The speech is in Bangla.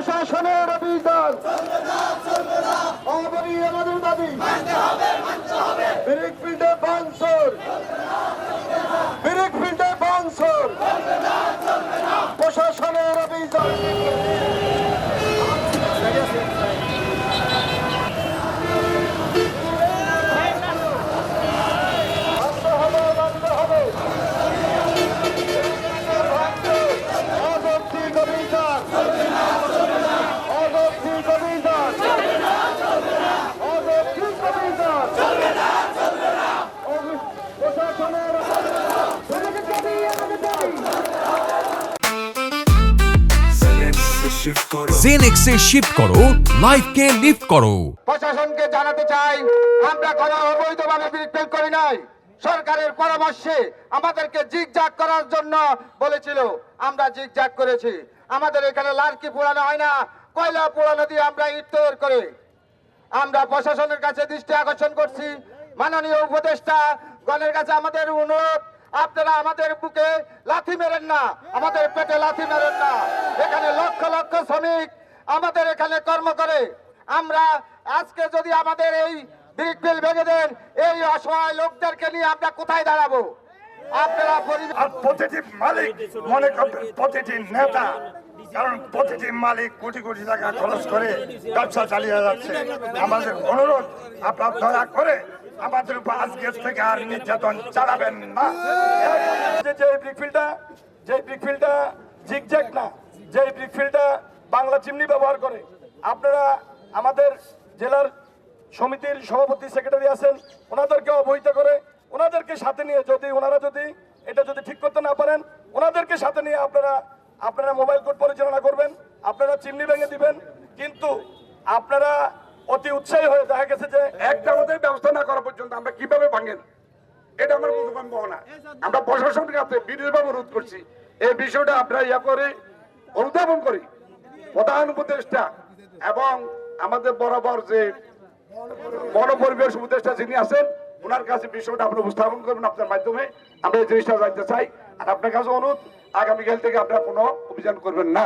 প্রশাসনের অভিযান আমাদের দাবি ব্রিক ফিল্ডে বানসর ব্রিক ফিল্ডে বানসর প্রশাসনের অভিযান জেনেক্সে শিফট করো, লাইফকে লিফট করো। প্রশাসনকে জানাতে চাই আমরা কোনো অবৈধভাবে ব্রিক ফিল করি নাই। সরকারের পরামর্শে আমাদেরকে জিগজাগ করার জন্য বলেছিল, আমরা জিগজাগ করেছি। আমাদের এখানে লার্কি পোড়ানো হয় না, কয়লা পোড়ানো দিয়ে আমরা ইট তৈরি করে। আমরা প্রশাসনের কাছে দৃষ্টি আকর্ষণ করছি, মাননীয় উপদেষ্টা গণের কাছে আমাদের অনুরোধ, আপনারা আমাদের বুকে লাথি মেরেন না, আমাদের পেটে লাথি মেরেন না। এখানে লক্ষ লক্ষ শ্রমিক আমাদের এখানে কর্ম করে। আমরা আজকে যদি আমাদের এই ব্রিক ফিল ভেঙে দেন, এই অসহায় লোকদেরকে নিয়ে আমরা কোথায় দাঁড়াবো? আপনারা প্রতিটি মালিক মনে করবেন, প্রতিটি নেতা, কারণ প্রতিটি মালিক কোটি কোটি টাকা খরচ করে ব্যবসা চালিয়ে যাচ্ছে। আমাদের অনুরোধ, আপনার দয়া করে আমাদের উপর আজকের থেকে আর নির্যাতন চালাবেন না। যে ব্রিক ফিল্ডটা জিগজ্যাগ না, যে ব্রিক ফিল্ডটা বাংলা চিমনি ব্যবহার করে, আপনারা আমাদের জেলার সমিতির সভাপতি সেক্রেটারি আছেন, ওনাদেরকে অবহিত করে ওনাদেরকে সাথে নিয়ে ওনারা যদি এটা ঠিক করতে না পারেন, ওনাদেরকে সাথে নিয়ে আপনারা মোবাইল কোর্ট পরিচালনা করবেন, আপনারা চিমনি ভেঙে দিবেন। কিন্তু আপনারা অতি উৎসাহী হয়ে দেখা গেছে যে একটা আমাদের ব্যবস্থা না করা পর্যন্ত আমরা কিভাবে ভাঙেন, এটা আমার বোধগম্য না। আমরা প্রশাসনের কাছে বিশেষভাবে অনুরোধ করছি, এই বিষয়টা আমরা করে অনুধাবন করি। প্রধান উপদেষ্টা এবং আমাদের বরাবর যে বন পরিবেশ উপদেষ্টা যিনি আছেন, ওনার কাছে বিষয়টা আপনি উপস্থাপন করবেন আপনার মাধ্যমে। আমরা এই জিনিসটা জানতে চাই। আর আপনার কাছে অনুরোধ, আগামীকাল থেকে আপনারা কোনো অভিযান করবেন না।